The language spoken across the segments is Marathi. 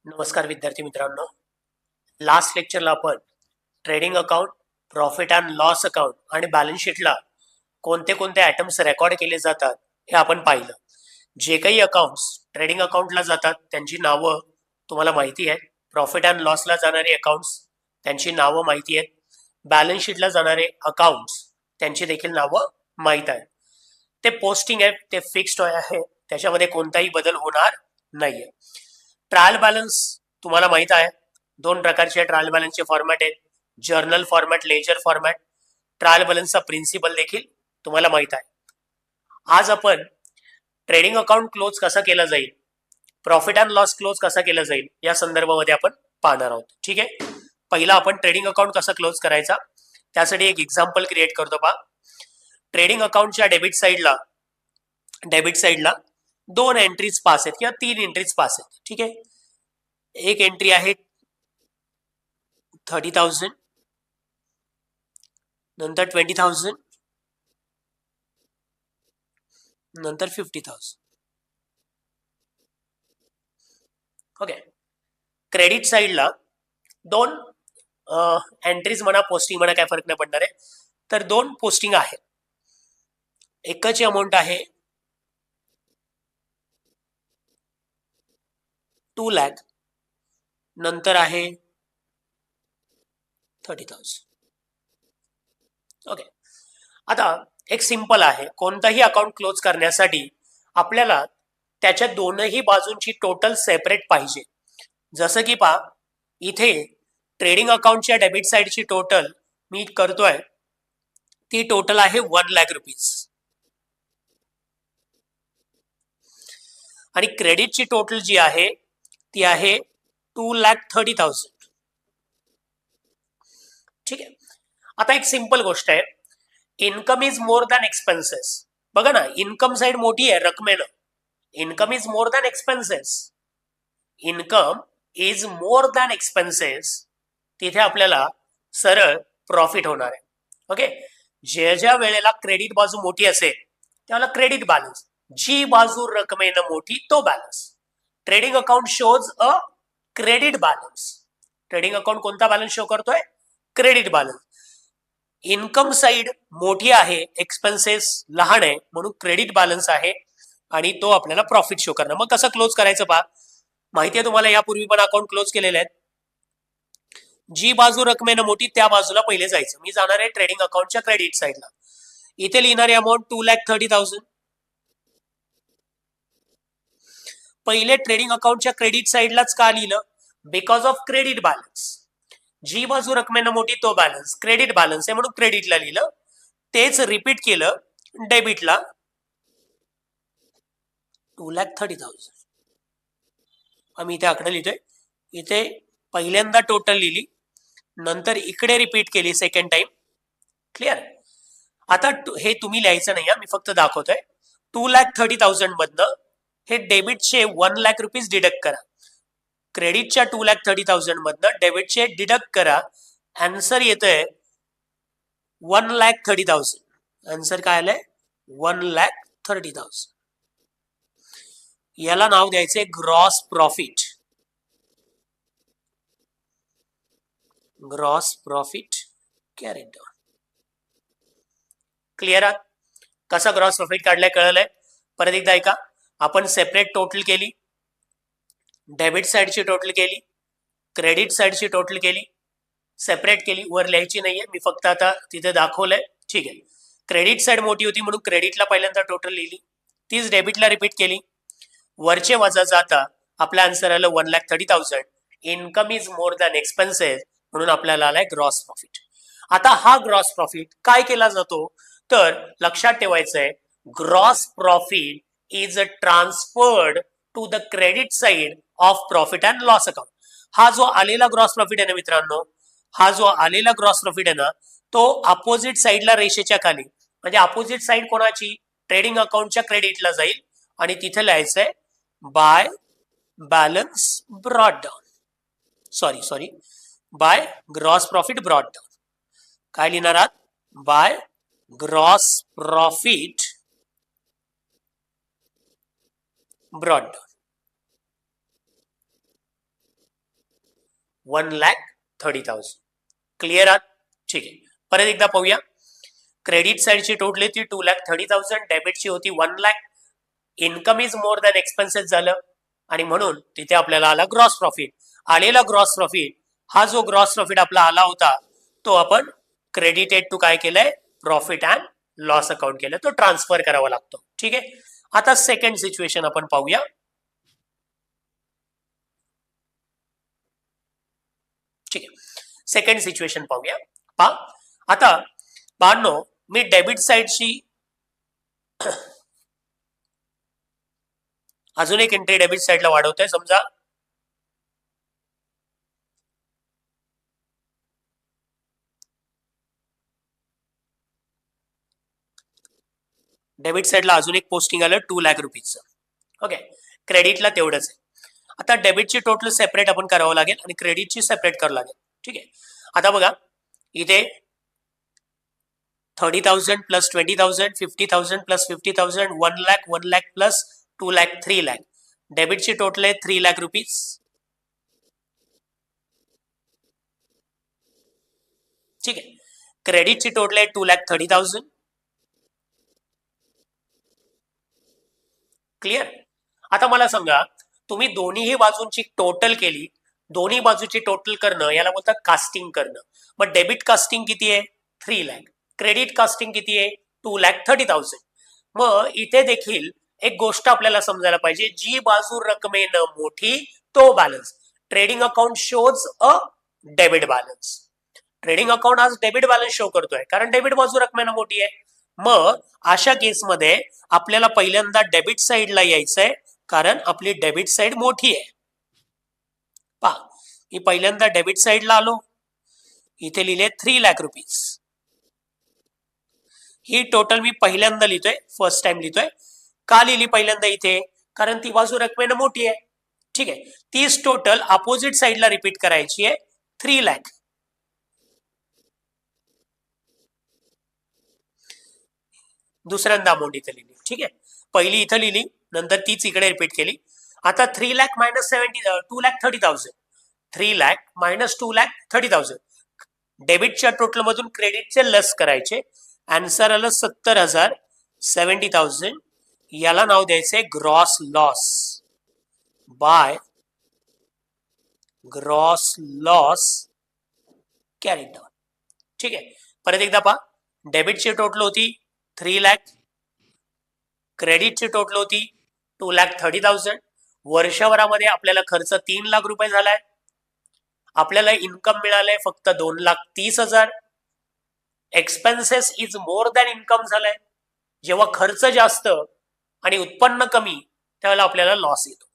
नमस्कार विद्यार्थी मित्रांनो. लास्ट लेक्चरला आपण trading account, profit and loss account आणि बॅलन्स शीटला कोणते कोणते आयटम्स रेकॉर्ड केले जातात हे आपण पाहिलं. जे काही अकाउंट्स ट्रेडिंग अकाउंटला जातात त्यांची नावं तुम्हाला माहिती आहेत. प्रॉफिट अँड लॉसला जाणारे अकाउंट्स त्यांची नावं माहिती आहेत. बॅलन्स शीटला जाणारे अकाउंट्स त्यांची देखील नावं माहीत आहेत. ते पोस्टिंग आहे, ते फिक्स्ड आहे, त्याच्यामध्ये कोणताही बदल होणार नाहीये. ट्रायल बॅलन्स तुम्हाला माहित आहे. दोन प्रकारचे ट्रायल बॅलन्सचे फॉर्मॅट आहेत, journal format, ledger format. Trial बॅलन्सचा प्रिन्सिपल देखील तुम्हाला माहित आहे. आज आपण ट्रेडिंग अकाउंट क्लोज कसा केला जाईल, प्रॉफिट अँड लॉस क्लोज कसा केला जाईल या संदर्भामध्ये आपण पाहणार आहोत. ठीक आहे, पहिला आपण ट्रेडिंग अकाउंट कसा क्लोज करायचा त्यासाठी एक एक्झाम्पल क्रिएट करतो. पहा, ट्रेडिंग अकाउंटच्या डेबिट साईडला दोन एंट्रीज पास आहेत किंवा तीन एंट्रीज पास आहेत. ठीक आहे, एक एंट्री आहे 30,000, नंतर 20,000, नंतर 50,000. ओके, क्रेडिट साईडला दोन एंट्रीज म्हणा, पोस्टिंग म्हणा, काय फरक नाही पडणार आहे. तर दोन पोस्टिंग आहे. एकाची अमाऊंट आहे 2 लाख, नंतर आहे 30,000. ओके, आता एक सिंपल आहे, कोणताही अकाउंट क्लोज करण्यासाठी आपल्याला त्याच्या दोनही बाजूंची टोटल सेपरेट पाहिजे. जसं की पहा, इथे ट्रेडिंग अकाउंटच्या डेबिट साईडची टोटल मी करतोय, ती टोटल आहे 1 लाख रुपीज, आणि क्रेडिटची टोटल जी आहे ती आहे 2,30,000. ठीक आहे, आता एक सिंपल गोष्ट आहे, income is more than expenses. बघा ना, इन्कम साइड मोठी आहे रकमेनं. Income is more than expenses. Income is more than expenses, तिथे आपल्याला सरळ प्रॉफिट होणार आहे. ओके, ज्या वेळेला क्रेडिट बाजू मोठी असेल त्यावेळेला क्रेडिट बॅलन्स, जी बाजू रकमेनं मोठी तो balance. Trading account shows a credit balance. Trading account कोणता बॅलन्स शो करतोय? Credit balance. इन्कम साइड मोठी आहे, एक्सपेन्सेस लहान आहे, म्हणून क्रेडिट बॅलन्स आहे आणि तो आपल्याला प्रॉफिट शो करणार. मग कसं क्लोज करायचं पहा, माहिती आहे तुम्हाला, यापूर्वी पण अकाउंट क्लोज केलेले आहेत. जी बाजू रकमेनं मोठी त्या बाजूला पहिले जायचं. मी जाणार आहे ट्रेडिंग अकाउंटच्या क्रेडिट साईडला. इथे लिहिणारी अमाऊंट 2,30,000. पहिले ट्रेडिंग अकाउंटच्या क्रेडिट साईडलाच का लिहिलं? Because of credit balance. जी बाजू रकमेनं मोठी तो बॅलन्स, क्रेडिट बॅलन्स आहे म्हणून क्रेडिटला लिहिलं. तेच रिपीट केलं डेबिटला, 2,30,000. आम्ही इथे आकडे लिहितोय. इथे पहिल्यांदा टोटल लिहिली, नंतर इकडे रिपीट केली सेकंड टाइम. क्लिअर? आता हे तुम्ही लिहायचं नाही, मी फक्त दाखवतोय. 2,30,000 मधनं हे डेबिटचे 1 लाख रुपीज डिडक्ट करा. क्रेडिटच्या 2,30,000 मधनं डेबिटचे डिडक्ट करा. आन्सर येतोय 1,30,000. आन्सर काय आलंय? 1,30,000. याला नाव द्यायचे gross profit. Gross profit carried down. Clear आहात? कसा ग्रॉस प्रॉफिट काढलाय कळलंय? परत एकदा ऐका. आपण सेपरेट टोटल केली, डेबिट साईडची टोटल केली, क्रेडिट साईडची टोटल केली, सेपरेट केली. वर लिहायची नाहीये, मी फक्त आता तिथे दाखवलंय. ठीक आहे, क्रेडिट साईड मोठी होती म्हणून क्रेडिटला पहिल्यांदा टोटल लिहिली, तीच डेबिटला रिपीट केली. वरचे वजा जाता आपला आन्सर आलं 1,30,000. Income is more than expenses म्हणून आपल्याला आलाय ग्रॉस प्रॉफिट. आता हा ग्रॉस प्रॉफिट काय केला जातो? तर लक्षात ठेवायचंय, gross profit is transferred to the credit side of profit and loss account. हा जो आलेला ग्रॉस प्रॉफिट आहे ना मित्रांनो, हा जो आलेला ग्रॉस प्रॉफिट आहे ना, तो अपोजिट साइडला रेषेच्या खाली, म्हणजे अपोजिट साइड कोणाची? ट्रेडिंग अकाउंटच्या क्रेडिटला जाईल आणि तिथे लिहायचंय by balance brought down. Sorry, by gross profit brought down. काय लिहिणार आहात? By gross profit brought down. 1,30,000. Clear आहात? ठीक आहे. परत एकदा पाहूया. क्रेडिट साईडची टोटल होती 2,30,000, डेबिटची होती 1,00,000. Income is more than expenses झालं आणि म्हणून तिथे आपल्याला आला ग्रॉस प्रॉफिट. आलेला ग्रॉस प्रॉफिट, हा जो ग्रॉस प्रॉफिट आपला आला होता तो आपण क्रेडिटेड टू काय केलंय, प्रॉफिट अँड लॉस अकाउंट केलं, तो ट्रान्सफर करावा लागतो. ठीक आहे. आता सेकंड सिच्युएशन आपण पाहूया. ठीक आहे. सेकंड सिच्युएशन पाहूया. पहा आता पाहणो, मी डेबिट साईडची अजून एक एंट्री डेबिट साईडला वाढवतोय. समजा डेबिट साईडला अजून एक पोस्टिंग आलं 2,00,000 रुपीजचं. ओके. क्रेडिटला तेवढंच आहे. आता डेबिटची टोटल सेपरेट आपण करावं लागेल आणि क्रेडिटची सेपरेट करावं लागेल. ठीक आहे. आता बघा इथे 30,000 प्लस 20,000, 50,000 प्लस 50,000, 1,00,000, 1,00,000 प्लस 2,00,000, 3,00,000. डेबिटची टोटल आहे 3,00,000 रुपीज. ठीक आहे. क्रेडिटची टोटल आहे 2,30,000. क्लिअर? आता मला सांगा, तुम्ही दोन्ही बाजूंची टोटल केली, दोन्ही बाजूची टोटल करणं याला बोलतात कास्टिंग करणं. मग डेबिट कास्टिंग किती आहे? 3,00,000. क्रेडिट कास्टिंग किती आहे? 2,30,000. मग इथे देखील एक गोष्ट आपल्याला समजायला पाहिजे, जी बाजू रकमेनं मोठी तो balance. Trading account shows a debit balance. Trading account आज डेबिट बॅलन्स शो करतोय कारण डेबिट बाजू रकमेनं मोठी आहे. मग अशा केसमध्ये आपल्याला पहिल्यांदा डेबिट साईडला यायचंय कारण आपली डेबिट साईड मोठी आहे. पहा, मी पहिल्यांदा डेबिट साईडला आलो, इथे लिहिले 3,00,000 रुपीज. ही टोटल मी पहिल्यांदा लिहितोय, फर्स्ट टाइम लिहितोय. का लिहिली पहिल्यांदा इथे? कारण ती बाजू रकमेनं मोठी आहे. ठीक आहे. तीच टोटल अपोजिट साईडला रिपीट करायची आहे, 3,00,000. दुसऱ्यांदा अमाऊंट इथे लिहिली. ठीक आहे. पहिली इथं लिहिली, नंतर तीच इकडे रिपीट केली. आता 3,00,000 मायनस 2,30,000. 3,00,000 मायनस 2,30,000. डेबिटच्या टोटल मधून क्रेडिटचे लेस करायचे. आन्सर आलं 70,000, 70,000. याला नाव द्यायचे gross loss. By gross loss carried down. ठीक आहे. परत एकदा पहा, डेबिटची टोटल होती 3,00,000, क्रेडिटची टोटल होती 2,30,000. वर्षभरामध्ये आपल्याला खर्च 3,00,000 रुपये झालाय. आपल्याला इन्कम मिळालंय फक्त 2,30,000. Expenses is more than income झालाय. जेव्हा खर्च जास्त आणि उत्पन्न कमी त्यावेळेला आपल्याला लॉस येतो.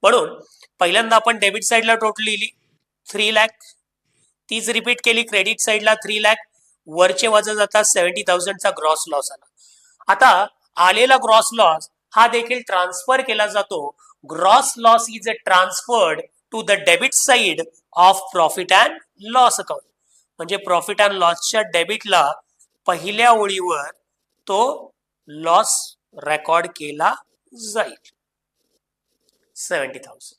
म्हणून पहिल्यांदा आपण डेबिट साईडला टोटल लिहिली 3,00,000, तीच रिपीट केली क्रेडिट साईडला 3,00,000. वरचे वजा जाता 70,000चा ग्रॉस लॉस आला. आता आलेला ग्रॉस लॉस हा देखील ट्रान्सफर केला जातो. Gross loss is transferred to the debit side of profit and loss account. म्हणजे प्रॉफिट अँड लॉसच्या डेबिटला पहिल्या ओळीवर तो लॉस रेकॉर्ड केला जाईल. 70,000.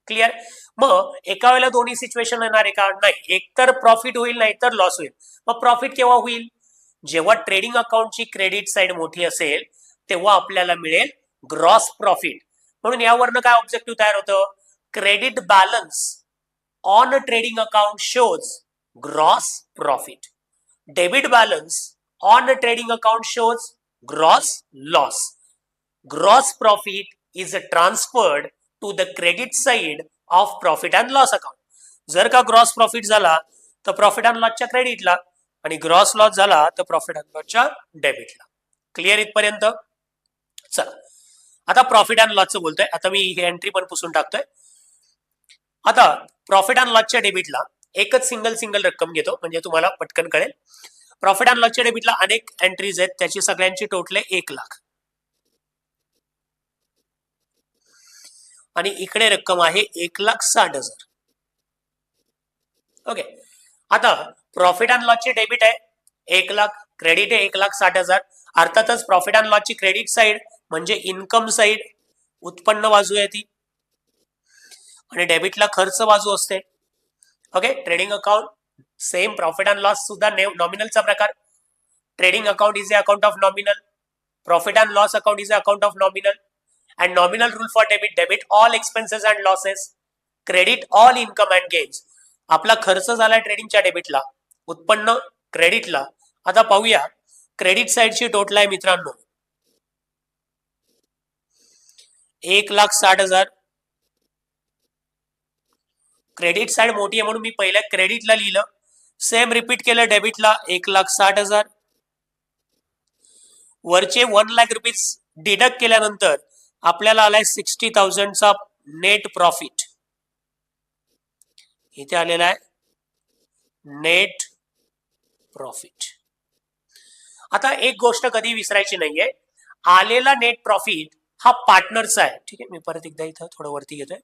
क्लिअर? मग एका वेळेला दोन्ही सिच्युएशन येणार आहे का? नाही. एकतर प्रॉफिट होईल नाही तर लॉस होईल. मग प्रॉफिट केव्हा होईल? जेव्हा ट्रेडिंग अकाउंटची क्रेडिट साइड मोठी असेल तेव्हा आपल्याला मिळेल ग्रॉस प्रॉफिट. म्हणून यावरनं काय ऑब्जेक्टिव्ह तयार होतं? Credit balance on trading account shows gross profit. Debit balance on trading account shows gross loss. Gross profit is transferred to the credit side of profit and loss account. जर का ग्रॉस प्रॉफिट झाला तर प्रॉफिट अँड लॉसच्या क्रेडिटला आणि ग्रॉस लॉस झाला तर प्रॉफिट अँड लॉसच्या डेबिटला. क्लिअर इथपर्यंत? चला आता प्रॉफिट अँड लॉसचं बोलतोय. आता मी ही एंट्री पण पुसून टाकतोय. आता प्रॉफिट अँड लॉसच्या डेबिटला एकच सिंगल रक्कम घेतो म्हणजे तुम्हाला पटकन कळेल. प्रॉफिट अँड लॉसच्या डेबिटला अनेक एंट्रीज आहेत, त्याची सगळ्यांची टोटल आहे 1,00,000 आणि इकडे रक्कम आहे 1,60,000. ओके. आता प्रॉफिट अँड लॉसची डेबिट आहे 1,00,000, क्रेडिट आहे 1,60,000. अर्थातच प्रॉफिट अँड लॉसची क्रेडिट साइड म्हणजे इन्कम साइड, उत्पन्न बाजू आहे ती, आणि डेबिटला खर्च बाजू असते. Okay, trading account same profit and loss सुद्धा नॉमिनलचा प्रकार. Trading account is a account of nominal, profit and loss account is a account of nominal. And nominal rule for debit, debit all expenses and losses, credit all income and gains. आपला खर्च झालाय ट्रेडिंगच्या डेबिटला, उत्पन्न क्रेडिटला. आता पाहूया क्रेडिट साइडची टोटल आहे मित्रांनो 1,60,000. क्रेडिट साइड मोठी आहे म्हणून मी पहिल्या क्रेडिटला लिहिलं. सेम रिपीट केलं डेबिटला 1,60,000. वरचे 1 लाख रुपीज डिडक्ट केल्यानंतर आपल्याला आलाय 60,000चा नेट प्रॉफिट. इथे आलेला आहे नेट प्रॉफिट. आता एक गोष्ट कधी विसरायची नाहीये, आलेला नेट प्रॉफिट हा पार्टनरचा आहे. ठीक आहे, मी परत एकदा इथं थोडं वरती घेतोय.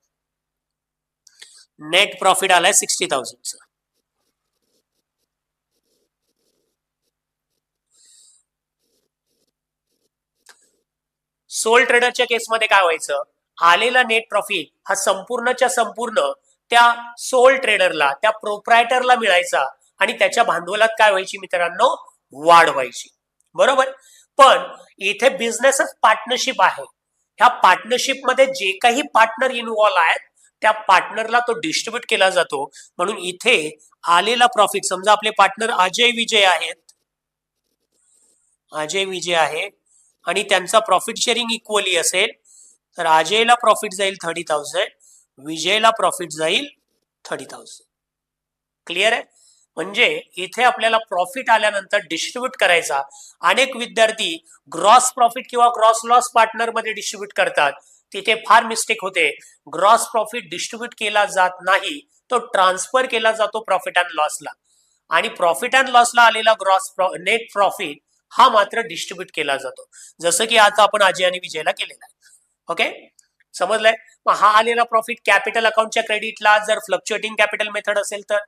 नेट प्रॉफिट आलाय 60,000चा. सोल ट्रेडरच्या केसमध्ये काय व्हायचं, आलेला नेट प्रॉफिट हा संपूर्णच्या संपूर्ण त्या सोल ट्रेडरला, त्या प्रोप्रायटरला मिळायचा आणि त्याच्या भांडवलात काय व्हायची मित्रांनो, वाढ व्हायची. बरोबर. पण इथे बिझनेसच पार्टनरशिप आहे. ह्या पार्टनरशिप मध्ये जे काही पार्टनर इन्व्हॉल्व आहेत त्या पार्टनरला तो डिस्ट्रीब्यूट केला जातो. म्हणून इथे आलेला प्रॉफिट, समजा आपले पार्टनर अजय विजय आहेत, अजय विजय आहे आणि त्यांचा प्रॉफिट शेअरिंग इक्वली असेल तर अजयला प्रॉफिट जाईल 30,000, विजयला प्रॉफिट जाईल 30,000. क्लिअर आहे. म्हणजे इथे आपल्याला प्रॉफिट आल्यानंतर डिस्ट्रीब्यूट करायचा. अनेक विद्यार्थी ग्रॉस प्रॉफिट किंवा ग्रॉस लॉस पार्टनर मध्ये डिस्ट्रीब्यूट करतात, तिथे फार मिस्टेक होते. ग्रॉस प्रॉफिट डिस्ट्रीब्यूट केला जात नाही, तो ट्रान्सफर केला जातो प्रॉफिट अँड लॉसला. आणि प्रॉफिट अँड लॉसला आलेला ग्रॉस नेट प्रॉफिट हा मात्र डिस्ट्रीब्यूट केला जातो, जसं की आता आपण अजय आणि विजयला केलेला आहे. ओके, समजलंय. मग हा आलेला प्रॉफिट कॅपिटल अकाउंटच्या क्रेडिटला जर फ्लक्च्युएटिंग कॅपिटल मेथड असेल तर,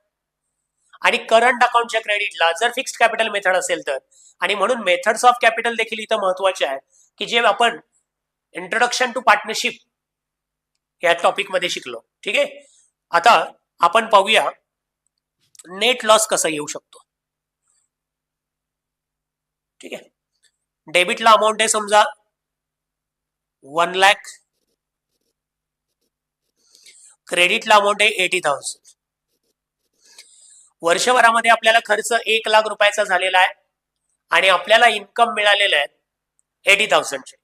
आणि करंट अकाउंटच्या क्रेडिटला जर फिक्स्ड कॅपिटल मेथड असेल तर. आणि म्हणून मेथड्स ऑफ कॅपिटल देखील इथं महत्वाचे आहेत, की जे आपण इंट्रोडक्शन टू पार्टनरशिप या टॉपिक मध्ये शिकलो. ठीक आहे. आता आपण पाहूया नेट लॉस कसा येऊ शकतो. ठीक आहे, डेबिटला अमाऊंट आहे समजा 1 लाख, क्रेडिटला अमाऊंट आहे 80,000. वर्षभरामध्ये आपल्याला खर्च 1 लाख रुपयाचा झालेला आहे आणि आपल्याला इन्कम मिळालेलं आहे 80,000चे.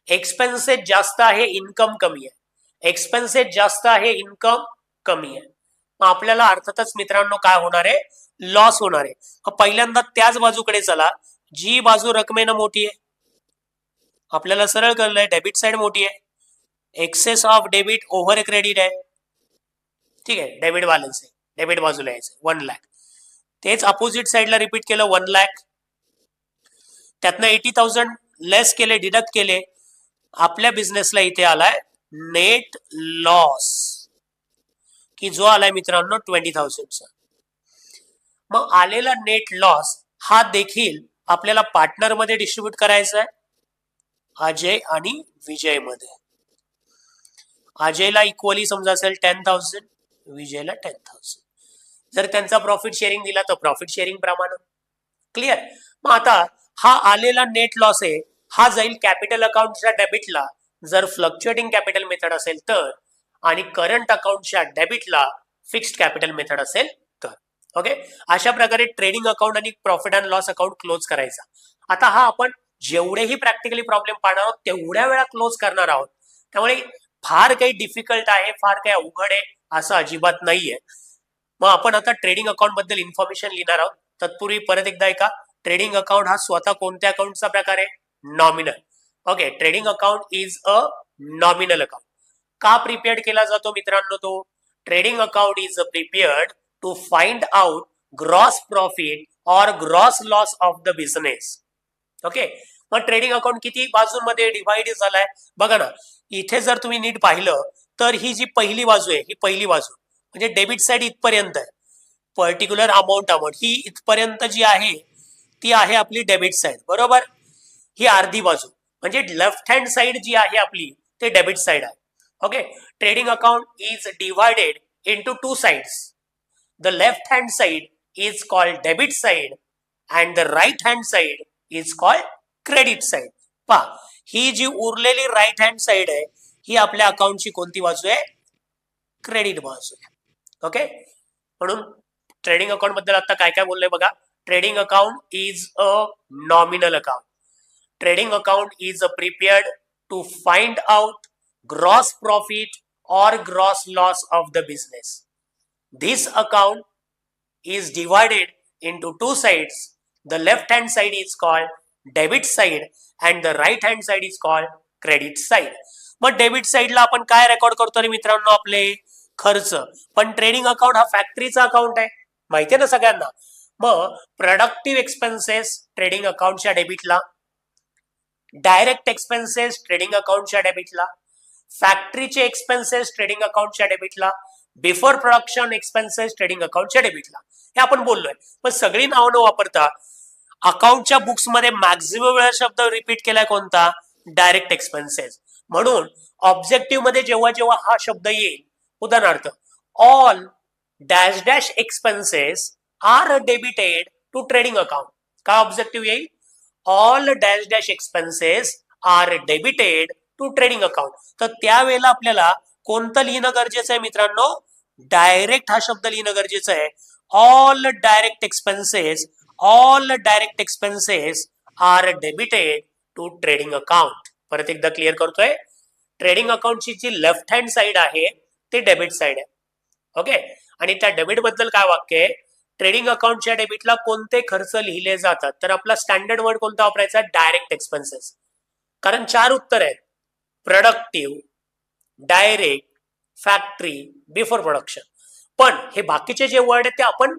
एक्सपेन्सेस जास्त आहे, इन्कम कमी आहे. एक्सपेन्सेस जास्त आहे, इन्कम कमी आहे. मग आपल्याला अर्थातच मित्रांनो काय होणार आहे, लॉस होणार आहे. पहिल्यांदा त्याच बाजूकडे चला, जी बाजू रकमेनं मोठी आहे. आपल्याला सरळ कळलंय डेबिट साइड मोठी आहे, excess of debit over credit आहे. ठीक आहे, डेबिट बॅलन्स आहे, डेबिट बाजूला यायचं 1 लाख. तेच अपोजिट साइडला रिपीट केलं 1 लाख, त्यातनं 80,000 लेस केले, डिडक्ट केले. आपल्या बिझनेसला इथे आलाय नेट लॉस, की जो आलाय मित्रांनो 20,000चा. मग आलेला नेट लॉस हा देखील आपल्याला पार्टनर मध्ये डिस्ट्रीब्यूट करायचा आहे, अजय आणि विजय मध्ये. अजयला इक्वली समजा असेल 10,000, विजयला 10,000. जर त्यांचा प्रॉफिट शेअरिंग दिला तर प्रॉफिट शेअरिंग प्रमाणे. क्लिअर. मग आता हा आलेला नेट लॉस आहे, हा जाईल कॅपिटल अकाउंटच्या डेबिटला जर फ्लक्च्युएटिंग कॅपिटल मेथड असेल तर, आणि करंट अकाउंटच्या डेबिटला फिक्स्ड कॅपिटल मेथड असेल तर. ओके, अशा प्रकारे ट्रेडिंग अकाउंट आणि profit and loss account close करायचा. आता हा आपण जेवढेही प्रॅक्टिकली प्रॉब्लेम पाहणार आहोत तेवढ्या वेळा क्लोज करणार आहोत, त्यामुळे फार काही डिफिकल्ट आहे, फार काही अवघड आहे असं अजिबात नाहीये. मग आपण आता ट्रेडिंग अकाउंट बद्दल इन्फॉर्मेशन लिहिणार आहोत. तत्पूर्वी परत एकदा ऐका, ट्रेडिंग अकाउंट हा स्वतः कोणत्या अकाउंटचा प्रकार आहे, nominal. Okay, trading account is a nominal account. का प्रिपेअर्ड केला जातो मित्रांनो तो, trading account is prepared to find out gross profit और gross loss of the business. Okay, मग ट्रेडिंग अकाउंट किती बाजूंमध्ये डिवाइड झालाय बघा ना. इथे जर तुम्ही नीट पाहिलं तर ही जी पहिली बाजू आहे, ही पहिली बाजू म्हणजे डेबिट साइड इथपर्यंत आहे. पर्टिक्युलर अमाऊंट ही इथपर्यंत जी आहे ती आहे आपली डेबिट साइड. बरोबर. ही अर्धी बाजू म्हणजे लेफ्ट हँड साइड जी आहे आपली ते डेबिट साइड आहे. Okay, trading account is divided into 2 sides. the left hand side is called debit side and the right hand side is called credit side. पहा, ही जी उरलेली राईट हँड साइड आहे ही आपल्या अकाउंटची कोणती बाजू आहे? क्रेडिट बाजू आहे. ओके, म्हणून ट्रेडिंग अकाउंट बद्दल आता काय काय बोललोय बघा. Trading account is a nominal account. Trading account is a prepared to find out gross profit or gross loss of the business. This account is divided into two sides. The left hand side is called debit side and the right hand side is called credit side. मग डेबिट साइडला आपण काय रेकॉर्ड करतो रे मित्रांनो? आपले खर्च. पण ट्रेडिंग अकाउंट हा फॅक्टरीचा अकाउंट आहे, माहितीये ना सगळ्यांना. मग प्रोडक्टिव्ह एक्सपेन्सेस ट्रेडिंग अकाउंटच्या डेबिटला, डायरेक्ट एक्सपेन्सेस ट्रेडिंग अकाउंटच्या डेबिटला, फॅक्टरीचे एक्सपेन्सेस ट्रेडिंग अकाउंटच्या डेबिटला, बिफोर प्रोडक्शन एक्सपेन्सेस ट्रेडिंग अकाउंटच्या डेबिटला. हे आपण बोललोय. पण सगळी नावं न वापरता अकाउंटच्या बुक्स मध्ये मॅक्झिमम वेळा शब्द रिपीट केलाय कोणता? Direct expenses. म्हणून ऑब्जेक्टिव्ह मध्ये जेव्हा जेव्हा हा शब्द येईल, उदाहरणार्थ all dash dash expenses are debited to trading account, का ऑब्जेक्टिव्ह येईल? All dash dash expenses are debited to trading account. तर त्यावेळेला आपल्याला कोणतं लिहिणं गरजेचं आहे मित्रांनो? डायरेक्ट हा शब्द लिहिणं गरजेचं आहे. All direct expenses, all direct expenses are debited to trading account. परत एकदा क्लिअर करतोय. ट्रेडिंग अकाउंटची जी लेफ्ट हँड साइड आहे ती डेबिट साइड आहे. ओके, आणि त्या डेबिट बद्दल काय वाक्य आहे? ट्रेडिंग अकाउंटच्या डेबिटला कोणते खर्च लिहिले जातात? तर आपला स्टँडर्ड वर्ड कोणता वापरायचा? Direct expenses. कारण 4 उत्तर आहेत: productive, direct, factory, before production. पण हे बाकीचे जे वर्ड आहेत ते आपण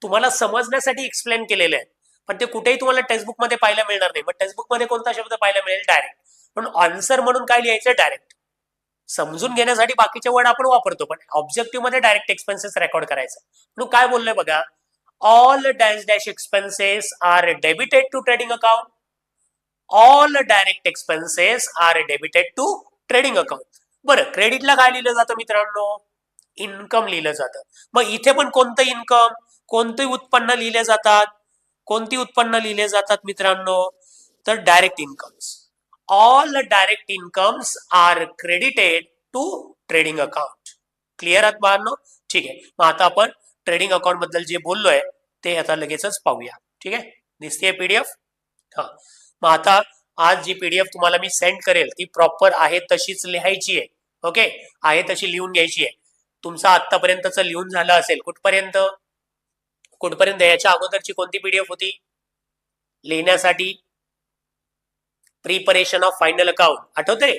तुम्हाला समजण्यासाठी एक्सप्लेन केलेले आहेत, पण ते कुठेही तुम्हाला टेक्स्टबुक मध्ये पाहायला मिळणार नाही. मग टेक्स्टबुक मध्ये कोणता शब्द पाहायला मिळेल? डायरेक्ट. म्हणून आन्सर म्हणून काय लिहायचं? डायरेक्ट. समजून घेण्यासाठी बाकीचे वर्ड आपण वापरतो, पण ऑब्जेक्टिव्ह मध्ये डायरेक्ट एक्सपेन्सेस रेकॉर्ड करायचं. म्हणून काय बोललोय बघा, all dash dash expenses are debited to trading account, all direct expenses are debited to trading account. बरं, क्रेडिटला काय लिहिलं जातं मित्रांनो? इन्कम लिहिलं जातं. मग इथे पण कोणतं इन्कम, कोणते उत्पन्न लिहिले जातात? कोणती उत्पन्न लिहिले जातात मित्रांनो? तर direct incomes. All direct incomes are credited to trading account. Clear आहात बाळांनो? ठीक आहे. मग आता आपण ट्रेडिंग अकाउंट बद्दल जे बोललोय ते आता लगेचच पाहूया. ठीक आहे, दिसतेय पीडीएफ? हा, मग आता आज जी पीडीएफ तुम्हाला मी सेंड करेल ती प्रॉपर आहे तशीच लिहायची आहे. ओके, आहे तशी लिहून घ्यायची आहे. तुमचं आतापर्यंतच लिहून झालं असेल. कुठपर्यंत? कुठपर्यंत? याच्या अगोदरची कोणती पीडीएफ होती लिहिण्यासाठी? प्रिपरेशन ऑफ फायनल अकाउंट, आठवते?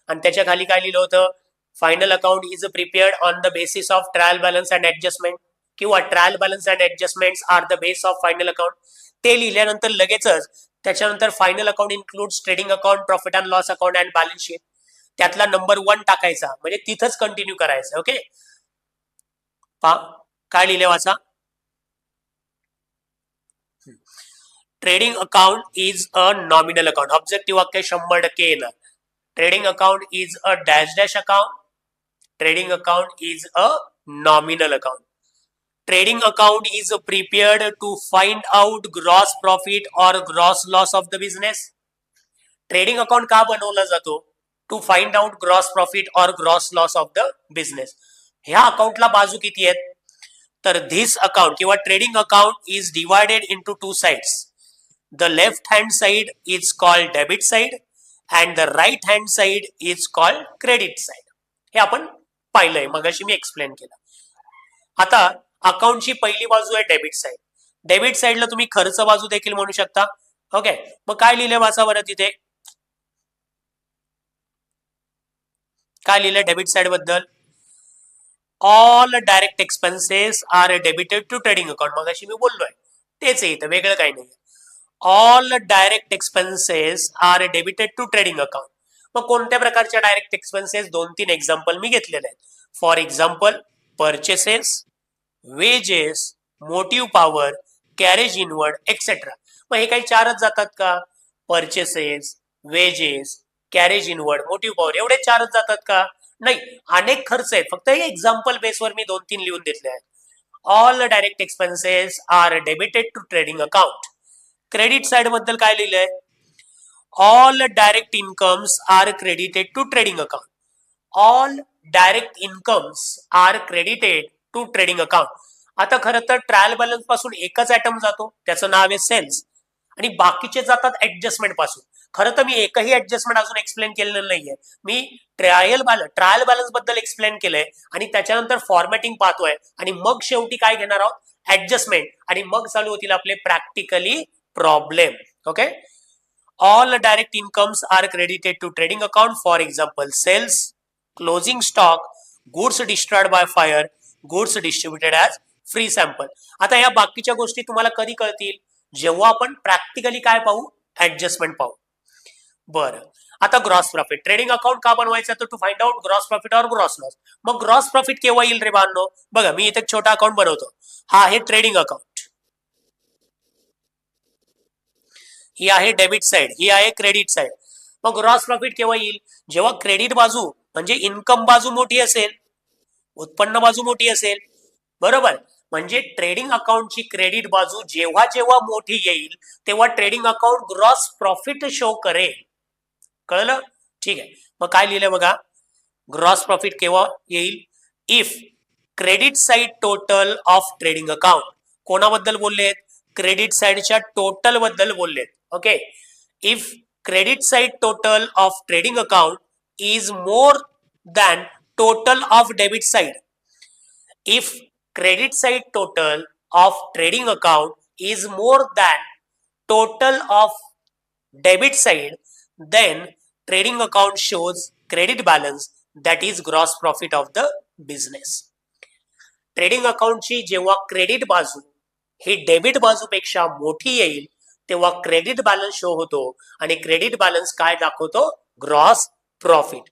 आणि त्याच्या खाली काय लिहिलं होतं? Final account is prepared on the basis of trial balance and adjustment, किंवा trial balance and adjustment are the base of final account. ते लिहिल्यानंतर लगेचच त्याच्यानंतर final account includes trading account, profit and loss account and balance sheet. त्यातला नंबर 1 टाकायचा, म्हणजे तिथंच कंटिन्यू करायचं. ओके, पहा काय लिहिले वाचा. Trading account is a nominal account. Objective वाक्य 100% येणार. Trading account is a dash dash account. Trading account is a nominal account. Trading account is prepared to find out gross profit और gross loss of the business. Trading account का बनवला जातो? To find out gross profit और gross loss of the business. ह्या अकाउंटला बाजू किती आहेत? तर धिस अकाउंट किंवा trading account is divided into 2 sides. The left hand side is called debit side and the right hand side is called credit side. हे आपण पाहिलंय, मगाशी मी एक्सप्लेन केलं. आता अकाउंटची पहिली बाजू आहे डेबिट साइड. डेबिट साइडला तुम्ही खर्च बाजू देखील म्हणू शकता. ओके, मग काय लिहिले वाचा बरं तिथे? काय लिहिलं डेबिट साइड बद्दल? All direct expenses are debited to trading account. मगाशी मी बोललोय तेच आहे, इथं वेगळं काही नाही. All direct expenses are debited to trading account. मग कोणत्या प्रकारच्या डायरेक्ट एक्सपेन्सेस? 2-3 एक्झाम्पल मी घेतलेले आहेत. For example, purchases, wedges, motive power, carriage inward etcetera. मग हे काही 4च जातात का? Purchases, wedges, carriage inward, motive power, एवढे 4च जातात का? नाही, अनेक खर्च आहेत. फक्त हे एक्झाम्पल बेसवर मी 2-3 लिहून घेतले आहेत. All direct expenses are debited to trading account. Credit side बद्दल काय लिहिलंय? All direct incomes are credited to trading account. All direct incomes are credited to trading account. आता खरं तर ट्रायल बॅलन्स पासून एकच आयटम जातो, त्याचं नाव आहे सेल्स, आणि बाकीचे जातात ऍडजस्टमेंट पासून. खरं तर मी एकही ऍडजस्टमेंट अजून एक्सप्लेन केलेलं नाहीये. मी ट्रायल बॅलन्स बद्दल एक्सप्लेन केलंय आणि त्याच्यानंतर फॉर्मॅटिंग पाहतोय आणि मग शेवटी काय घेणार आहोत? ऍडजस्टमेंट, आणि मग चालू होतील आपले practically problem. Okay. All direct incomes are credited to trading account. For example sales, closing stock, goods destroyed by fire, goods distributed as free sample. आता या बाकीच्या गोष्टी तुम्हाला कधी कळतील? जेव्हा आपण प्रॅक्टिकली काय पाहू? ऍडजस्टमेंट पाहू. बरं, आता ग्रॉस प्रॉफिट. ट्रेडिंग अकाउंट का बनवायचं? तर to find out gross profit और ग्रॉस लॉस. मग ग्रॉस प्रॉफिट केव्हा येईल रे बांधनो? बघा, मी इथे छोटा अकाउंट बनवतो. हा आहे ट्रेडिंग अकाउंट, ही आहे डेबिट साइड, ही आहे क्रेडिट साइड. मग ग्रॉस प्रॉफिट केव्हा येईल? जेव्हा क्रेडिट बाजू म्हणजे इन्कम बाजू मोठी असेल, उत्पन्न बाजू मोठी असेल. बरोबर. म्हणजे ट्रेडिंग अकाउंटची क्रेडिट बाजू जेव्हा जेव्हा मोठी येईल तेव्हा trading account gross profit show करेल. कळलं? ठीक आहे. मग काय लिहिलंय बघा, ग्रॉस प्रॉफिट केव्हा येईल? If credit side total of trading account. कोणाबद्दल बोललेत? क्रेडिट साइडच्या टोटल बद्दल बोललेत. Okay. If credit side total of trading account is more than total of debit side. If credit side total of trading account is more than total of debit side, then trading account shows credit balance, that is gross profit of the business. Trading अकाउंटची जेव्हा क्रेडिट बाजू ही डेबिट बाजूपेक्षा मोठी येईल तेव्हा क्रेडिट बॅलन्स शो होतो, आणि क्रेडिट बॅलन्स काय दाखवतो? Gross profit.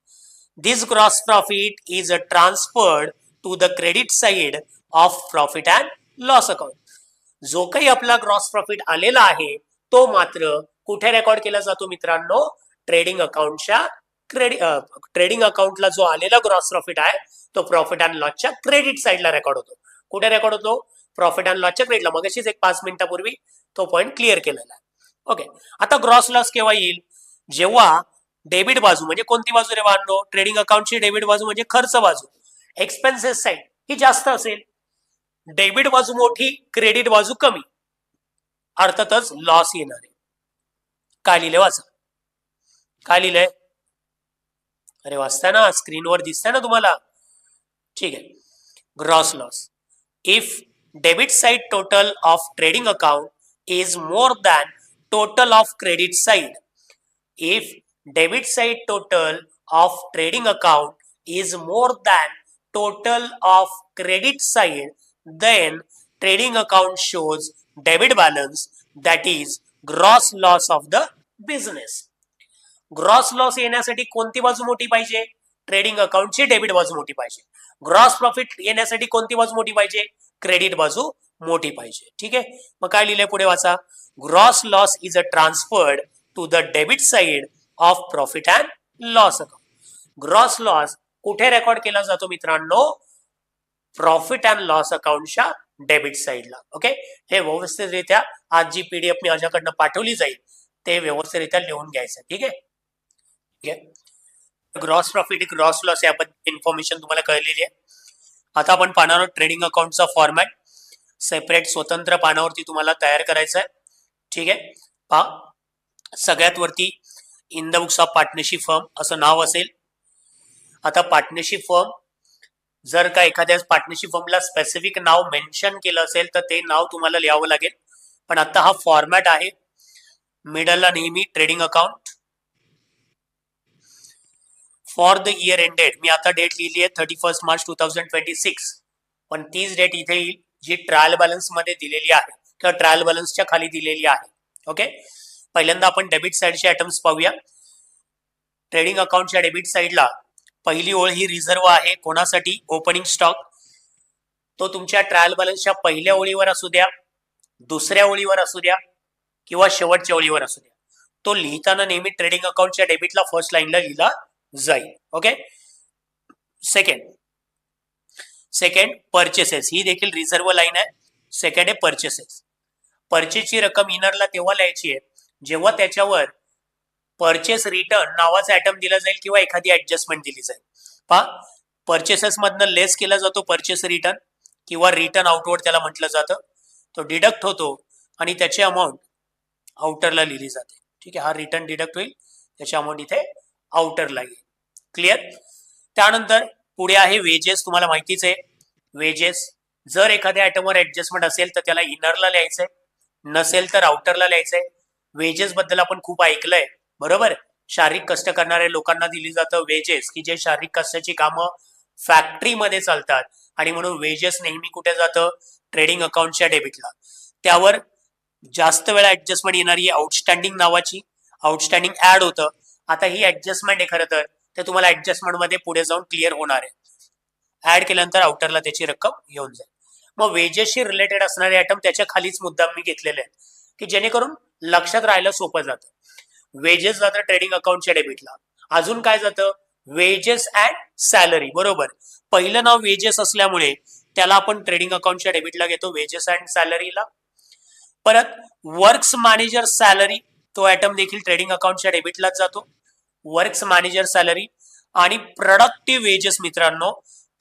This gross profit is transferred to the credit side of profit and loss account. जो काही आपला ग्रॉस प्रॉफिट आलेला आहे तो मात्र कुठे रेकॉर्ड केला जातो मित्रांनो? ट्रेडिंग अकाउंटच्या ट्रेडिंग अकाउंटला जो आलेला ग्रॉस प्रॉफिट आहे तो प्रॉफिट अँड लॉसच्या क्रेडिट साइडला रेकॉर्ड होतो. कुठे रेकॉर्ड होतो? प्रॉफिट अँड लॉसच्या क्रेडिटला. मग अशीच एक 5 मिनिटापूर्वी तो पॉईंट क्लिअर केलेला आहे. ओके. आता ग्रॉस लॉस केव्हा येईल? जेव्हा डेबिट बाजू म्हणजे कोणती बाजू रे बांधलो? ट्रेडिंग अकाउंटची डेबिट बाजू म्हणजे खर्च बाजू, एक्सपेन्सेस साइड ही जास्त असेल. डेबिट बाजू मोठी, क्रेडिट बाजू कमी, अर्थातच लॉस येणार आहे. काय लिहिलंय वाचा? काय लिहिलंय? अरे वाचताय ना, स्क्रीनवर दिसतंय ना तुम्हाला? ठीक आहे. Gross loss. If debit side total of trading account is more than total of credit side. If debit side total of trading account is more than total of credit side, then trading account shows debit balance, that is gross loss of the business. Gross loss येण्यासाठी कोणती बाजू मोठी पाहिजे? ट्रेडिंग अकाउंटची डेबिट बाजू मोठी पाहिजे. ग्रॉस प्रॉफिट येण्यासाठी कोणती बाजू मोठी पाहिजे? क्रेडिट बाजू मोठी पाहिजे. ठीक आहे. मग काय लिहिलंय पुढे वाचा? Gross loss is transferred to the debit side of profit and loss account. Gross loss कुठे रेकॉर्ड केला जातो मित्रांनो? प्रॉफिट अँड लॉस अकाउंटच्या डेबिट साइडला. ओके. हे व्यवस्थितरित्या आज जी पीडीएफ मी माझ्याकडनं पाठवली जाईल ते व्यवस्थितरित्या लिहून घ्यायचं. ठीक आहे. ठीक आहे. ग्रॉस प्रॉफिट, ग्रॉस लॉस याबद्दल इन्फॉर्मेशन तुम्हाला कळलेली आहे. आता आपण पाहणार आहोत ट्रेडिंग अकाउंटचा फॉर्मॅट. सेपरेट स्वतंत्र पानावरती तुम्हाला तयार करायचं आहे. ठीक आहे. पहा, सगळ्यात वरती in the books of partnership firm असं नाव असेल. आता पार्टनरशिप फर्म जर का एखाद्या पार्टनरशिप फर्मला स्पेसिफिक नाव मेन्शन केलं असेल तर ते नाव तुम्हाला लिहावं लागेल. पण आता हा फॉर्मॅट आहे. मिडलला नेहमी trading account for the year ended. मी आता डेट लिहिली आहे 31 मार्च 2026, पण तीच डेट इथे येईल जी ट्रायल बॅलन्स मध्ये दिलेली आहे किंवा ट्रायल बॅलन्सच्या खाली दिलेली आहे. ओके. पहिल्यांदा आपण डेबिट साइडचे आयटम्स पाहूया. ट्रेडिंग अकाउंटच्या डेबिट साइडला पहिली ओळ ही रिझर्व आहे. कोणासाठी? Opening stock. तो तुमच्या ट्रायल बॅलन्सच्या पहिल्या ओळीवर असू द्या, दुसऱ्या ओळीवर असू द्या किंवा शेवटच्या ओळीवर असू द्या, तो लिहिताना नेहमी ट्रेडिंग अकाउंटच्या डेबिटला फर्स्ट लाईनला लिहिला जाईल. ओके. सेकंड, सेकंड परचेसेस, ही देखील रिझर्व्ह लाईन आहे. सेकंड आहे परचेसेस. परचेसची रक्कम इनरला तेव्हा लिहायची आहे जेव्हा त्याच्यावर परचेस रिटर्न नावाचा आयटम दिला जाईल किंवा एखादी ऍडजस्टमेंट दिली जाईल. पहा, परचेसेस मधनं लेस केला जातो परचेस रिटर्न किंवा रिटर्न आउटवर्ड त्याला म्हटलं जातं. तो डिडक्ट होतो आणि त्याची अमाऊंट आउटरला लिहिली जाते. ठीक आहे, हा रिटर्न डिडक्ट होईल, त्याची अमाऊंट इथे आउटरला येईल. क्लिअर. त्यानंतर पुढे आहे वेजेस. तुम्हाला माहितीच आहे वेजेस. जर एखाद्या आयटमवर ऍडजस्टमेंट असेल तर त्याला इनरला लिहायचंय, नसेल तर आउटरला लिहायचंय. वेजेस बद्दल आपण खूप ऐकलंय, बरोबर. शारीरिक कष्ट करणाऱ्या लोकांना दिली जातं वेजेस, की जे शारीरिक कष्टाची कामं फॅक्टरीमध्ये चालतात, आणि म्हणून वेजेस नेहमी कुठे जातं, ट्रेडिंग अकाउंटच्या डेबिटला. त्यावर जास्त वेळा ऍडजस्टमेंट येणारी आउटस्टँडिंग नावाची, आउटस्टँडिंग ऍड होतं. आता ही ऍडजस्टमेंट आहे खरं तर, ते तुम्हाला ऍडजस्टमेंट मध्ये पुढे जाऊन क्लिअर होणार आहे. ऍड केल्यानंतर आउटरला त्याची रक्कम येऊन जाईल. मग वेजेसशी रिलेटेड असणारे आयटम त्याच्या खालीच मुद्दाम मी घेतलेले आहेत, की जेणेकरून लक्षात राहायला सोपं जातं. वेजेस जातं ट्रेडिंग अकाउंटच्या डेबिटला. अजून काय जातं, वेजेस अँड सॅलरी. बरोबर, पहिलं नाव वेजेस असल्यामुळे त्याला आपण ट्रेडिंग अकाउंटच्या डेबिटला घेतो, वेजेस अँड सॅलरीला. परत वर्क्स मॅनेजर सॅलरी, तो आयटम देखील ट्रेडिंग अकाउंटच्या डेबिटलाच जातो. वर्क्स मॅनेजर सॅलरी आणि प्रोडक्टिव्ह वेजेस मित्रांनो,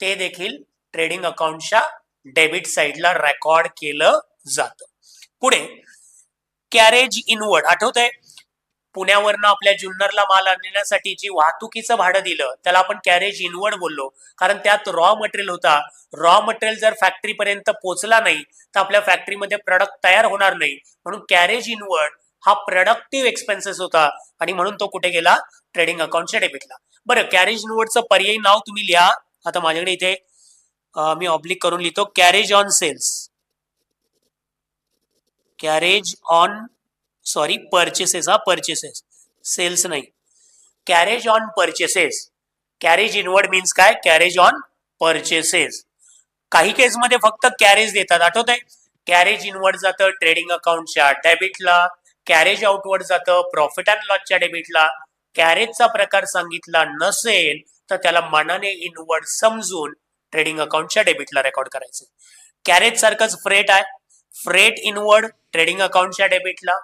ते देखील ट्रेडिंग अकाउंटच्या डेबिट साइडला रेकॉर्ड केलं जातं. पुढे कॅरेज इनवर्ड. आठवतंय, पुण्यावरनं आपल्या जुन्नरला माल आणण्यासाठी जी वाहतुकीचं भाडं दिलं त्याला आपण कॅरेज इनवर्ड बोललो, कारण त्यात रॉ मटेरियल होता. रॉ मटेरियल जर फॅक्टरीपर्यंत पोहोचला नाही तर आपल्या फॅक्टरीमध्ये प्रोडक्ट तयार होणार नाही. म्हणून कॅरेज इनवर्ड हा प्रोडक्टिव्ह एक्सपेन्सेस होता आणि म्हणून तो कुठे गेला, ट्रेडिंग अकाउंटच्या डेबिटला. बरं, कॅरेज इनवर्डचं पर्यायी नाव तुम्ही लिहा. आता माझ्याकडे इथे मी ऑब्लिक करून लिहितो, carriage on sales. Carriage on purchases. हा परचेसेस, सेल्स नाही. Carriage on purchases. Carriage inward means काय, कॅरेज ऑन परचेसेस. काही केसमध्ये फक्त कॅरेज देतात, आठवतंय. कॅरेज इनवर्ड जातं ट्रेडिंग अकाउंटच्या डेबिटला, कॅरेज आउटवर्ड जातं प्रॉफिट अँड लॉसच्या डेबिटला. कॅरेजचा प्रकार सांगितला नसेल तर त्याला मनाने इनवर्ड समजून ट्रेडिंग अकाउंटच्या डेबिटला रेकॉर्ड करायचं. कॅरेज सारखंच फ्रेट आहे. फ्रेट इनवर्ड ट्रेडिंग अकाउंटच्या डेबिटला,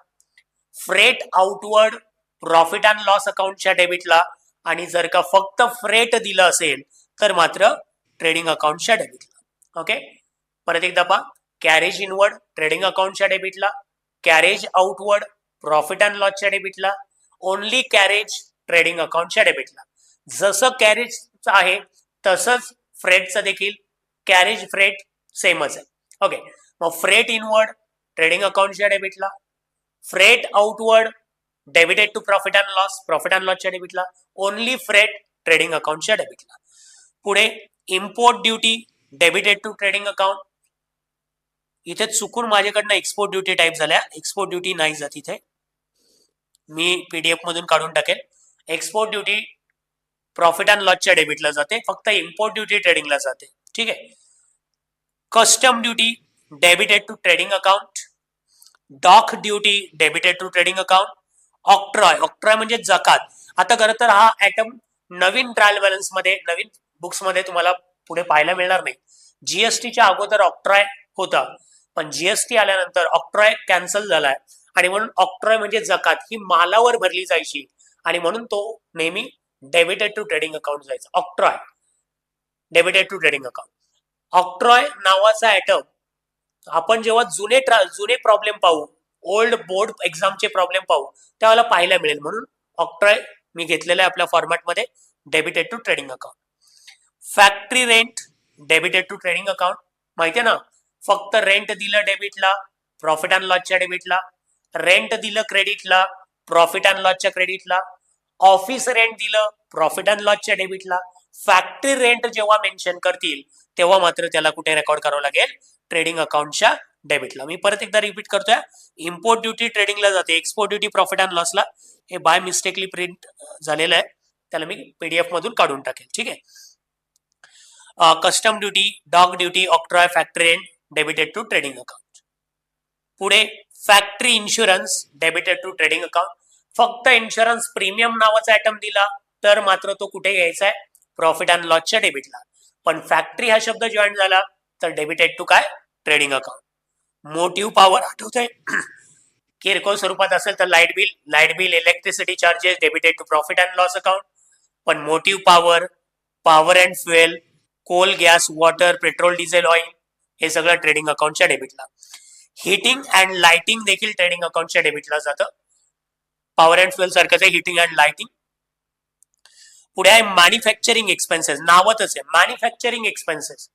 freight outward profit and loss अकाउंटच्या डेबिटला, आणि जर का फक्त फ्रेट दिलं असेल तर मात्र ट्रेडिंग अकाउंटच्या डेबिटला. ओके, परत एकदा पहा, कॅरेज इनवर्ड ट्रेडिंग अकाउंटच्या डेबिटला, कॅरेज आउटवर्ड प्रॉफिट अँड लॉसच्या डेबिटला, ओनली कॅरेज ट्रेडिंग अकाउंटच्या डेबिटला. जसं कॅरेजचं आहे तसंच फ्रेटचं देखील, कॅरेज फ्रेट सेमच आहे. ओके, मग फ्रेट इनवर्ड ट्रेडिंग अकाउंटच्या डेबिटला, freight outward debited to profit and loss, profit and लॉसच्या डेबिटला, ओनली फ्रेट ट्रेडिंग अकाउंटच्या डेबिटला. पुढे import duty debited to trading account. इथे चुकून माझ्याकडनं एक्सपोर्ट ड्युटी टाईप झाल्या, एक्सपोर्ट ड्युटी नाही जात इथे, मी पीडीएफ मधून काढून टाकेल. एक्सपोर्ट ड्युटी प्रॉफिट अँड लॉसच्या डेबिटला जाते, फक्त इम्पोर्ट ड्युटी ट्रेडिंगला जाते. ठीक आहे. Custom duty debited to trading account, dock duty debited to trading account, octroi. Octroi म्हणजे जकात. आता खरं तर हा आयटम नवीन ट्रायल बॅलन्स मध्ये, नवीन बुक्स मध्ये तुम्हाला पुढे पाहायला मिळणार नाही. जीएसटीच्या अगोदर ऑक्ट्रॉय होता, पण जीएसटी आल्यानंतर ऑक्ट्रॉय कॅन्सल झालाय, आणि म्हणून ऑक्ट्रॉय म्हणजे जकात ही मालावर भरली जायची, आणि म्हणून तो नेहमी डेबिटेड टू ट्रेडिंग अकाउंट जायचा. Octroi debited to trading account. Octroi नावाचा आयटम आपण जेव्हा जुने प्रॉब्लेम पाहू, ओल्ड बोर्ड एक्झामचे प्रॉब्लेम पाहू, त्यावेळेला पाहायला मिळेल. म्हणून ऑक्ट्रॉय मी घेतलेला आहे आपल्या फॉर्मॅटमध्ये, debited to trading account. Factory rent debited to trading account. माहितीये ना, फक्त रेंट दिलं डेबिटला, प्रॉफिट अँड लॉसच्या डेबिटला, रेंट दिलं क्रेडिटला, प्रॉफिट अँड लॉसच्या क्रेडिटला, ऑफिस रेंट दिलं प्रॉफिट अँड लॉसच्या डेबिटला. फॅक्टरी रेंट जेव्हा मेन्शन करतील तेव्हा मात्र त्याला कुठे रेकॉर्ड करावं लागेल, ट्रेडिंग अकाउंटच्या डेबिटला. मी परत एकदा रिपीट करतोय, इम्पोर्ट ड्युटी ट्रेडिंगला जाते, एक्सपोर्ट ड्युटी प्रॉफिट अँड लॉसला. हे बाय मिस्टेकली प्रिंट झालेलं आहे, त्याला मी पीडीएफ मधून काढून टाकेल. ठीक आहे. Custom duty, dock duty, octroi, factory rent debited to trading account. पुढे factory insurance debited to trading account. फक्त इन्शुरन्स प्रीमियम नावाचा आयटम दिला तर मात्र तो कुठे घ्यायचा आहे, प्रॉफिट अँड लॉसच्या डेबिटला. पण फॅक्टरी हा शब्द जॉईन झाला तर डेबिटेड टू काय, ट्रेडिंग अकाउंट. मोटिव्ह पॉवर आठवतंय किरकोळ स्वरूपात असेल तर light bill electricity charges debited to profit and loss account. पण motive power, power and fuel, coal, gas, water, petrol, diesel, oil हे सगळं ट्रेडिंग अकाउंटच्या डेबिटला. हिटिंग अँड लाइटिंग देखील ट्रेडिंग अकाउंटच्या डेबिटला जातं. पॉवर अँड फ्युएल सारखंच आहे हिटिंग अँड लाइटिंग. पुढे आहे मॅन्युफॅक्चरिंग एक्सपेन्सेस. नावातच आहे मॅन्युफॅक्चरिंग एक्सपेन्सेस,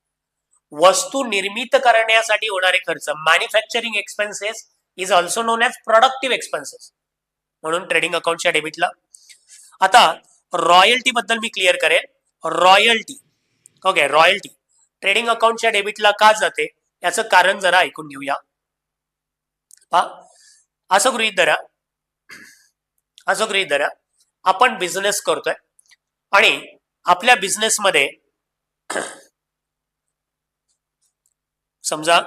वस्तू निर्मित करण्यासाठी होणारे खर्च. Manufacturing expenses is also non as productive expenses, म्हणून ट्रेडिंग अकाउंटच्या डेबिटला. आता रॉयल्टी बद्दल मी क्लिअर करेन. रॉयल्टी, ओके, रॉयल्टी ट्रेडिंग अकाउंटच्या डेबिटला का जाते याचं कारण जरा ऐकून घेऊया. असं गृहीत धरा आपण बिझनेस करतोय आणि आपल्या बिझनेसमध्ये समजा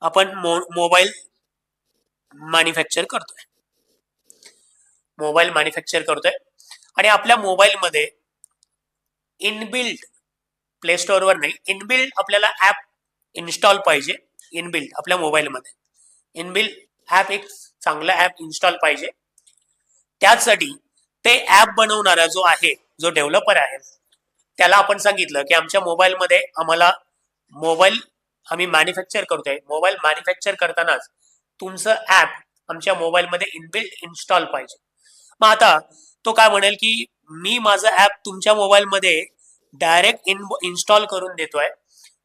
आपण मोबाईल मॅन्युफॅक्चर करतोय आणि आपल्या मोबाईलमध्ये इनबिल्ड, प्ले स्टोअरवर नाही, इनबिल्ड आपल्याला ऍप इन्स्टॉल पाहिजे. इनबिल्ड आपल्या मोबाईलमध्ये इनबिल्ड ऍप, एक चांगला ऍप इन्स्टॉल पाहिजे. त्यासाठी ते ऍप बनवणारा जो डेव्हलपर आहे त्याला आपण सांगितलं की आमच्या मोबाईलमध्ये आम्ही मॅन्युफॅक्चर करतोय. मोबाईल मॅन्युफॅक्चर करतानाच तुमचं ऍप आमच्या मोबाईलमध्ये इनबिल्ड इन्स्टॉल पाहिजे. मग आता तो काय म्हणेल की मी माझं ऍप तुमच्या मोबाईलमध्ये डायरेक्ट इन्स्टॉल करून देतोय.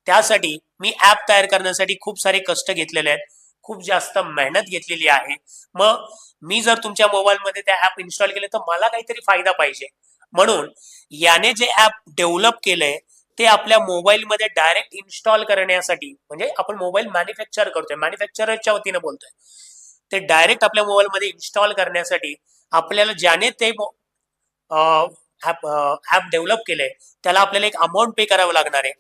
त्यासाठी मी ऍप तयार करण्यासाठी खूप सारे कष्ट घेतलेले आहेत, खूप जास्त मेहनत घेतलेली आहे. मग मी जर तुमच्या मोबाईलमध्ये त्या ऍप इन्स्टॉल केले तर मला काहीतरी फायदा पाहिजे. म्हणून याने जे ऍप डेव्हलप केलंय ते आपल्या मोबाईलमध्ये डायरेक्ट इन्स्टॉल करण्यासाठी, म्हणजे आपण मोबाईल मॅन्युफॅक्चर करतोय, मॅन्युफॅक्चरच्या वतीने बोलतोय, ते डायरेक्ट आपल्या मोबाईलमध्ये इन्स्टॉल करण्यासाठी आपल्याला ज्याने ते ऍप डेव्हलप केलंय त्याला आपल्याला एक अमाऊंट पे करावं लागणार आहे.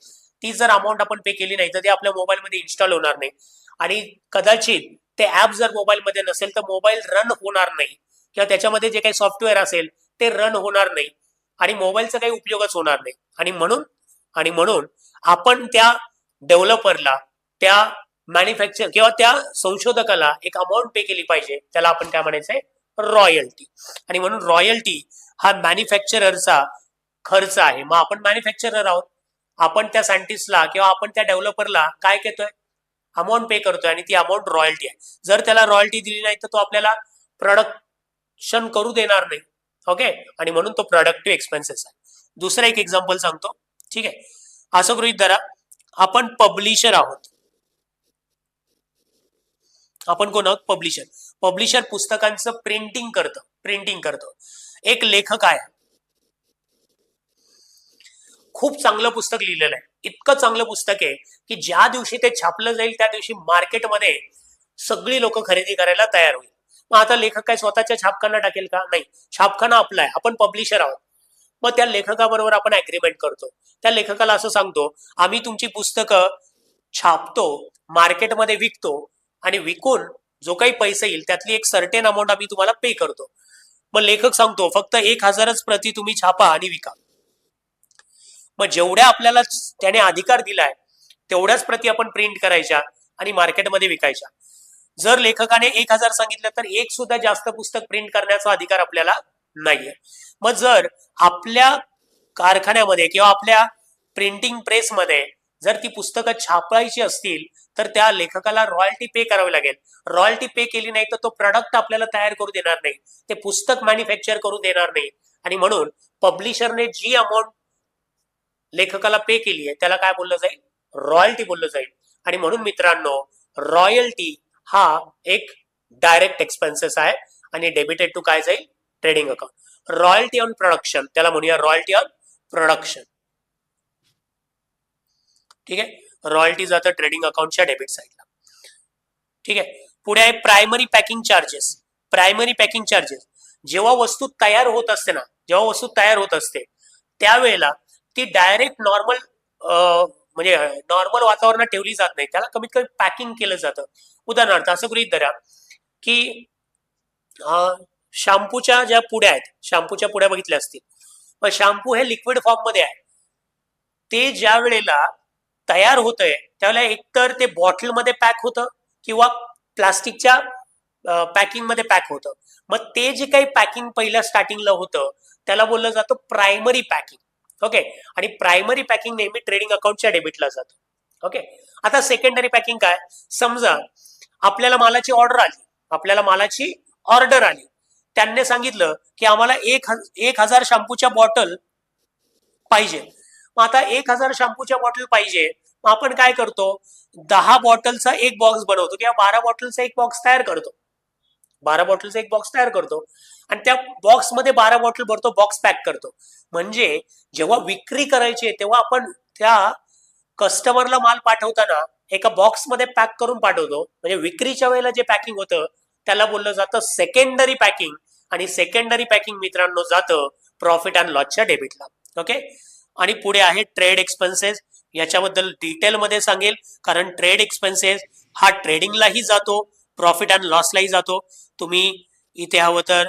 ती जर अमाऊंट आपण पे केली नाही तर ते आपल्या मोबाईलमध्ये इन्स्टॉल होणार नाही आणि कदाचित ते ऍप जर मोबाईलमध्ये नसेल तर मोबाईल रन होणार नाही किंवा त्याच्यामध्ये जे काही सॉफ्टवेअर असेल ते रन होणार नाही आणि मोबाईलचा काही उपयोगच होणार नाही. आणि म्हणून आपण त्या डेव्हलपरला, त्या मॅन्युफॅक्चर किंवा त्या संशोधकाला एक अमाऊंट पे केली पाहिजे. त्याला आपण काय म्हणायचंय, रॉयल्टी. आणि म्हणून रॉयल्टी हा मॅन्युफॅक्चररचा खर्च आहे. मग आपण मॅन्युफॅक्चरर आहोत, आपण त्या सायंटिस्टला किंवा आपण त्या डेव्हलपरला काय करतोय, अमाऊंट पे करतोय आणि ती अमाऊंट रॉयल्टी आहे. जर त्याला रॉयल्टी दिली नाही तर तो आपल्याला प्रोडक्शन करू देणार नाही. ओके, आणि म्हणून तो प्रोडक्टिव्ह एक्सपेन्सेस आहे. दुसरं एक एक्झाम्पल सांगतो, ठीक आहे. असं गृहीत धरा आपण पब्लिशर आहोत. आपण कोण आहोत, पब्लिशर पुस्तकांचं प्रिंटिंग करतो. एक लेखक आहे, खूप चांगलं पुस्तक लिहिलेलं आहे. इतकं चांगलं पुस्तक आहे की ज्या दिवशी ते छापलं जाईल त्या दिवशी मार्केटमध्ये सगळी लोक खरेदी करायला तयार होईल. मग आता लेखक काय स्वतःच्या छापखाना टाकेल का, नाही, छापखाना आपला आहे, आपण पब्लिशर आहोत. मग त्या लेखकाबरोबर आपण अग्रीमेंट करतो. त्या लेखकाला असं सांगतो आम्ही तुमची पुस्तकं छापतो, मार्केटमध्ये विकतो आणि विकून जो काही पैसा येईल त्यातली एक सर्टेन अमाऊंट आम्ही तुम्हाला पे करतो. मग लेखक सांगतो फक्त 1000च प्रती तुम्ही छापा आणि विका. मग जेवढ्या आपल्याला त्याने अधिकार दिलाय तेवढ्याच प्रती आपण प्रिंट करायच्या आणि मार्केटमध्ये विकायच्या. जर लेखकाने 1000 सांगितलं तर एक सुद्धा जास्त पुस्तक प्रिंट करण्याचा अधिकार आपल्याला नाहीये. मग जर आपल्या कारखान्यामध्ये किंवा आपल्या प्रिंटिंग प्रेसमध्ये जर ती पुस्तकं छापायची असतील तर त्या लेखकाला रॉयल्टी पे करावी लागेल. रॉयल्टी पे केली नाही तर तो प्रोडक्ट आपल्याला तयार करू देणार नाही, ते पुस्तक मॅन्युफॅक्चर करू देणार नाही. आणि म्हणून पब्लिशरने जी अमाऊंट लेखकाला पे केली आहे त्याला काय बोललं जाईल, रॉयल्टी बोललं जाईल. आणि म्हणून मित्रांनो, रॉयल्टी हा एक डायरेक्ट एक्सपेन्सेस आहे आणि डेबिटेड टू काय जाईल, trading account. Royalty on production, त्याला म्हणूया रॉयल्टी ऑन प्रोडक्शन. ठीक आहे, रॉयल्टी जातं ट्रेडिंग अकाउंटच्या डेबिट साईडला. ठीक आहे, पुढे आहे प्रायमरी पॅकिंग चार्जेस. जेव्हा वस्तू तयार होत असते त्यावेळेला ती डायरेक्ट नॉर्मल म्हणजे नॉर्मल वातावरणात ठेवली जात नाही, त्याला कमीत कमी पॅकिंग केलं जातं. उदाहरणार्थ असं गृहीत धरा की शॅम्पूच्या ज्या पुड्या आहेत, शॅम्पूच्या पुड्या बघितल्या असतील, मग शॅम्पू हे लिक्विड फॉर्म मध्ये आहे. ते ज्या वेळेला तयार होतंय त्यावेळेला एकतर ते बॉटलमध्ये पॅक होतं किंवा प्लास्टिकच्या पॅकिंग मध्ये पॅक होतं. मग ते जे काही पॅकिंग पहिल्या स्टार्टिंगला होतं त्याला बोललं जातं प्रायमरी पॅकिंग. ओके, आणि प्रायमरी पॅकिंग नेहमी ट्रेडिंग अकाउंटच्या डेबिटला जातं. ओके, आता सेकंडरी पॅकिंग काय? समजा आपल्याला मालाची ऑर्डर आली, त्यांनी सांगितलं की आम्हाला 1000 शॅम्पूच्या बॉटल पाहिजे. मग आता 1000 शॅम्पूच्या बॉटल पाहिजे, मग आपण काय करतो? 10 बॉटलचा एक बॉक्स बनवतो किंवा 12 बॉटलचा एक बॉक्स तयार करतो. 12 बॉटलचा एक बॉक्स तयार करतो आणि त्या बॉक्समध्ये 12 बॉटल भरतो, बॉक्स पॅक करतो. म्हणजे जेव्हा विक्री करायची आहे तेव्हा आपण त्या कस्टमरला माल पाठवताना एका बॉक्समध्ये पॅक करून पाठवतो. म्हणजे विक्रीच्या वेळेला जे पॅकिंग होतं त्याला बोललं जातं सेकंडरी पॅकिंग. आणि सेकंडरी पॅकिंग मित्रांनो जातं प्रॉफिट अँड लॉसच्या डेबिटला. ओके, आणि पुढे आहे ट्रेड एक्सपेन्सेस. याच्याबद्दल डिटेलमध्ये सांगेल, कारण ट्रेड एक्सपेन्सेस हा ट्रेडिंगलाही जातो, प्रॉफिट अँड लॉसलाही जातो. तुम्ही इथे हवं तर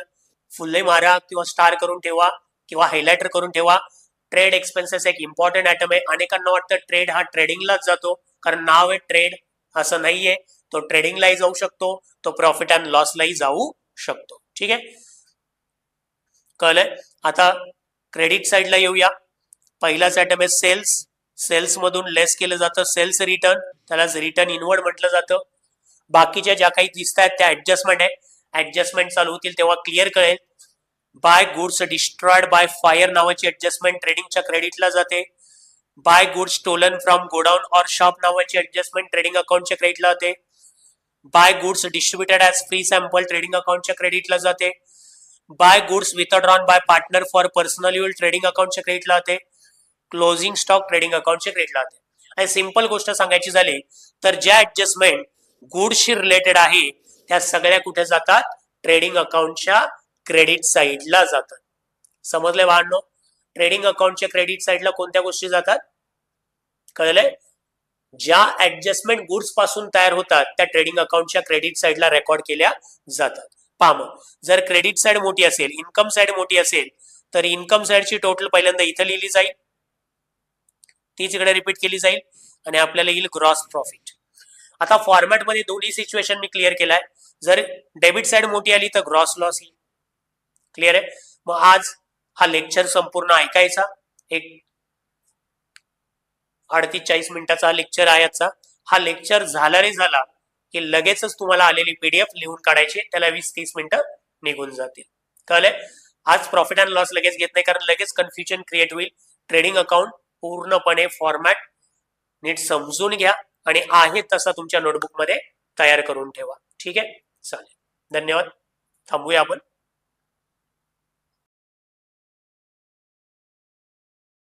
फुल्ले मारा किंवा स्टार करून ठेवा किंवा हायलायटर करून ठेवा. ट्रेड एक्सपेन्सेस एक इम्पॉर्टंट आयटम आहे. अनेकांना वाटतं ट्रेड हा ट्रेडिंगलाच जातो, कारण नाव आहे ट्रेड. असं नाहीये, तो ट्रेडिंगलाही जाऊ शकतो, तो प्रॉफिट अँड लॉसलाही जाऊ शकतो. ठीक आहे, कळलंय? आता क्रेडिट साईडला येऊया. पहिलाच आयटम आहे सेल्स. सेल्स मधून लेस केलं जातं सेल्स रिटर्न, त्यालाच रिटर्न इनवर्ड म्हटलं जातं. बाकीच्या ज्या काही दिसत आहेत त्या ऍडजस्टमेंट आहे. ऍडजस्टमेंट चालू होतील तेव्हा क्लिअर कळेल. By goods destroyed by fire नावाची ऍडजस्टमेंट ट्रेडिंगच्या क्रेडिटला जाते. By goods stolen from godown or shop नावाची ऍडजस्टमेंट ट्रेडिंग अकाउंटच्या क्रेडिटला जाते. By goods distributed as free sample trading अकाउंटच्या क्रेडिटला जाते. By goods withdrawn by partner for personal use trading अकाउंटच्या क्रेडिटला जाते. क्लोजिंग स्टॉक ट्रेडिंग अकाउंटच्या क्रेडिटला जाते. आणि सिंपल गोष्ट सांगायची झाली तर ज्या ऍडजस्टमेंट गुड्सशी रिलेटेड आहे त्या सगळ्या कुठे जातात? ट्रेडिंग अकाउंटच्या क्रेडिट साईडला जातात. समजले बाळांनो? ट्रेडिंग अकाउंटच्या क्रेडिट साईडला कोणत्या गोष्टी जातात? कळलंय? ज्या ऍडजस्टमेंट गुड्स पासून तयार होतात त्या ट्रेडिंग अकाउंटच्या क्रेडिट साईडला रेकॉर्ड केल्या जातात. पाम जर क्रेडिट साईड मोठी असेल, इन्कम साईड मोठी असेल, तर इन्कम साईडची टोटल पहिल्यांदा इथं लिहिली जाईल, तीच इकडे रिपीट केली जाईल आणि आपल्याला येईल ग्रॉस प्रॉफिट. आता फॉर्मॅटमध्ये दोन्ही सिच्युएशन मी क्लिअर केलाय. जर डेबिट साईड मोठी आली तर ग्रॉस लॉस येईल. क्लिअर आहे? मग आज हा लेक्चर संपूर्ण ऐकायचा. एक 38-40 मिनिटाचा हा लेक्चर आहे आजचा. हा लेक्चर झाला रे झाला की लगेचच तुम्हाला आलेली पीडीएफ लिहून काढायची, त्याला 20-30 मिनिटं निघून जातील. कळलंय? आज प्रॉफिट अँड लॉस लगेच घेत नाही, कारण लगेच कन्फ्युजन क्रिएट होईल. ट्रेडिंग अकाउंट पूर्णपणे फॉर्मॅट नीट समजून घ्या आणि आहे तसा तुमच्या नोटबुक मध्ये तयार करून ठेवा. ठीक आहे, चालेल. धन्यवाद. थांबूया आपण.